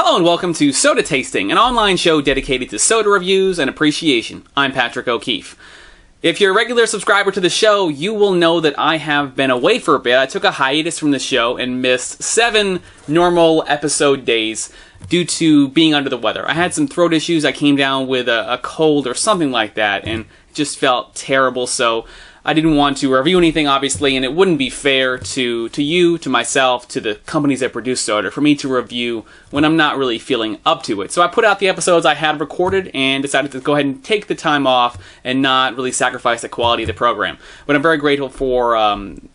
Hello and welcome to Soda Tasting, an online show dedicated to soda reviews and appreciation. I'm Patrick O'Keefe. If you're a regular subscriber to the show, you will know that I have been away for a bit. I took a hiatus from the show and missed 7 normal episode days due to being under the weather. I had some throat issues. I came down with a cold or something like that and just felt terrible, so I didn't want to review anything, obviously, and it wouldn't be fair to you, to myself, to the companies that produce soda, for me to review when I'm not really feeling up to it. So I put out the episodes I had recorded and decided to go ahead and take the time off and not really sacrifice the quality of the program. But I'm very grateful for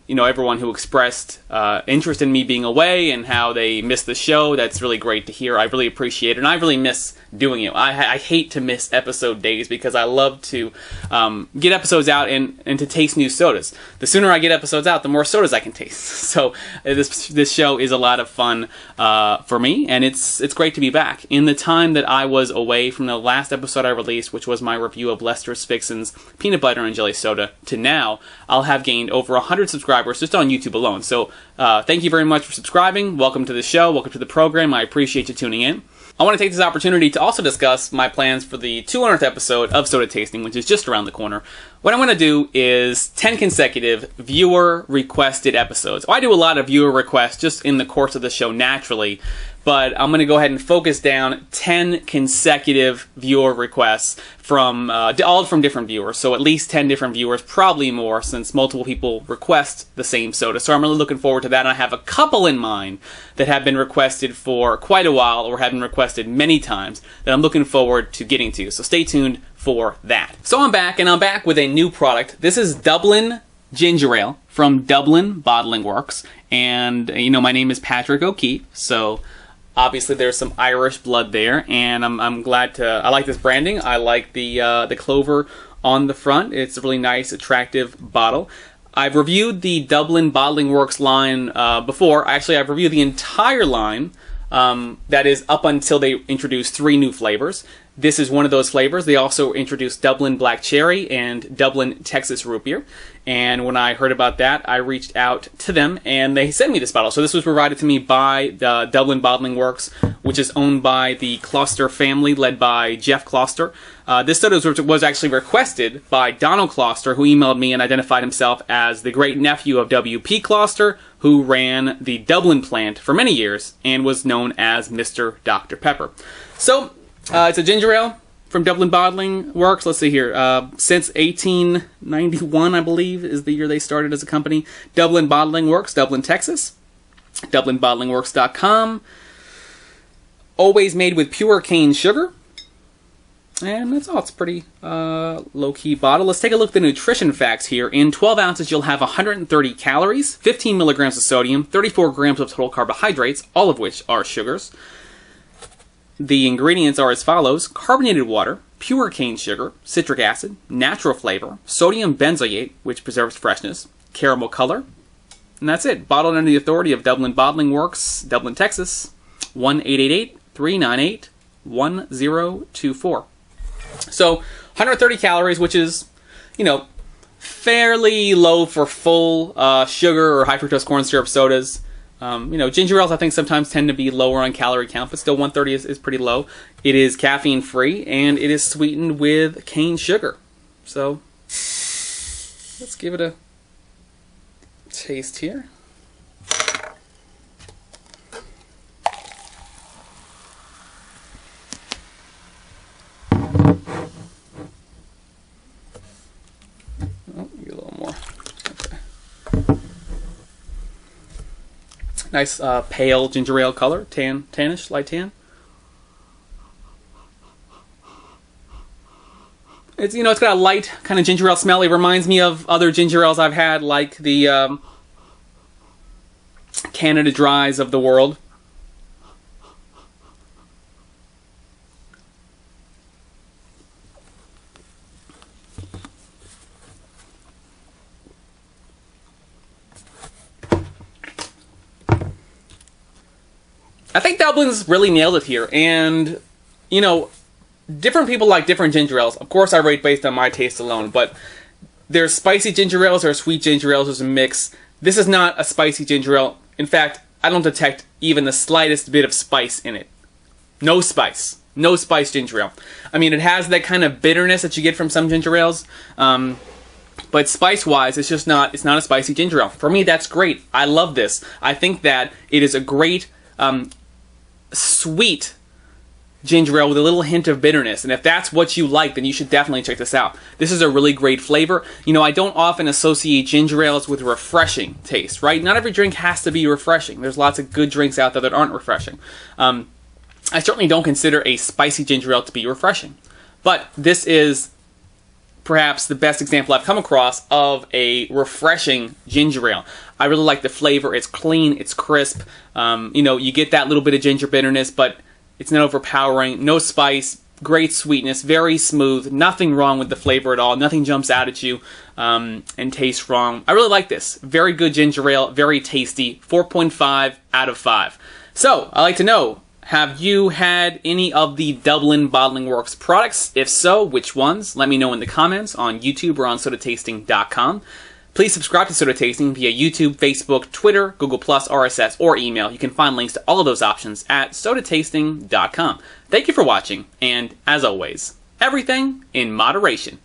everyone who expressed interest in me being away and how they missed the show. That's really great to hear. I really appreciate it, and I really miss doing it. I hate to miss episode days because I love to get episodes out and to taste new sodas. The sooner I get episodes out, the more sodas I can taste. So this show is a lot of fun for me, and it's great to be back. In the time that I was away from the last episode I released, which was my review of Lester's Fixin's peanut butter and jelly soda, to now, I'll have gained over 100 subscribers just on YouTube alone. So thank you very much for subscribing. Welcome to the show. Welcome to the program. I appreciate you tuning in. I want to take this opportunity to also discuss my plans for the 200th episode of Soda Tasting, which is just around the corner. What I'm going to do is 10 consecutive viewer-requested episodes. I do a lot of viewer requests just in the course of the show naturally, but I'm going to go ahead and focus down 10 consecutive viewer requests from all from different viewers. So at least 10 different viewers, probably more, since multiple people request the same soda. So I'm really looking forward to that. And I have a couple in mind that have been requested for quite a while, or have been requested many times, that I'm looking forward to getting to. So stay tuned for that. So I'm back, and I'm back with a new product. This is Dublin Ginger Ale from Dublin Bottling Works. And, my name is Patrick O'Keefe, so obviously there's some Irish blood there, and I'm glad to. I like this branding. I like the clover on the front. It's a really nice, attractive bottle. I've reviewed the Dublin Bottling Works line before. Actually, I've reviewed the entire line. That is up until they introduced 3 new flavors. This is one of those flavors. They also introduced Dublin Black Cherry and Dublin Texas Root Beer. And when I heard about that, I reached out to them and they sent me this bottle. So this was provided to me by the Dublin Bottling Works, which is owned by the Kloster family, led by Jeff Kloster. This soda was actually requested by Donald Kloster, who emailed me and identified himself as the great nephew of W.P. Kloster, who ran the Dublin plant for many years and was known as Mr. Dr. Pepper. So it's a ginger ale from Dublin Bottling Works. Let's see here. Since 1891, I believe, is the year they started as a company. Dublin Bottling Works, Dublin, Texas. DublinBottlingWorks.com. Always made with pure cane sugar. And that's all. It's a pretty low-key bottle. Let's take a look at the nutrition facts here. In 12 ounces, you'll have 130 calories, 15 milligrams of sodium, 34 grams of total carbohydrates, all of which are sugars. The ingredients are as follows: carbonated water, pure cane sugar, citric acid, natural flavor, sodium benzoate, which preserves freshness, caramel color, and that's it. Bottled under the authority of Dublin Bottling Works, Dublin, Texas, 1-888-398-1024. So, 130 calories, which is, fairly low for full sugar or high fructose corn syrup sodas. Ginger ales I think sometimes tend to be lower on calorie count, but still 130 is pretty low. It is caffeine free, and it is sweetened with cane sugar. So, let's give it a taste here. Nice pale ginger ale color, tannish, light tan. It's it's got a light kind of ginger ale smell. It reminds me of other ginger ales I've had, like the Canada Dries of the world. I think Dublin's really nailed it here, and, different people like different ginger ales. Of course, I rate based on my taste alone, but there's spicy ginger ales, there's sweet ginger ales, there's a mix. This is not a spicy ginger ale. In fact, I don't detect even the slightest bit of spice in it. No spice. No spice ginger ale. I mean, it has that kind of bitterness that you get from some ginger ales, but spice-wise, it's not a spicy ginger ale. For me, that's great. I love this. I think that it is a great, sweet ginger ale with a little hint of bitterness. And if that's what you like, then you should definitely check this out. This is a really great flavor. You know, I don't often associate ginger ales with refreshing taste, right? Not every drink has to be refreshing. There's lots of good drinks out there that aren't refreshing. I certainly don't consider a spicy ginger ale to be refreshing. But this is perhaps the best example I've come across of a refreshing ginger ale. I really like the flavor. It's clean, it's crisp. You know, you get that little bit of ginger bitterness, but it's not overpowering. No spice, great sweetness, very smooth. Nothing wrong with the flavor at all. Nothing jumps out at you and tastes wrong. I really like this. Very good ginger ale, very tasty. 4.5 out of 5. So, I'd like to know, have you had any of the Dublin Bottling Works products? If so, which ones? Let me know in the comments on YouTube or on sodatasting.com. Please subscribe to Soda Tasting via YouTube, Facebook, Twitter, Google+, RSS, or email. You can find links to all of those options at sodatasting.com. Thank you for watching, and as always, everything in moderation.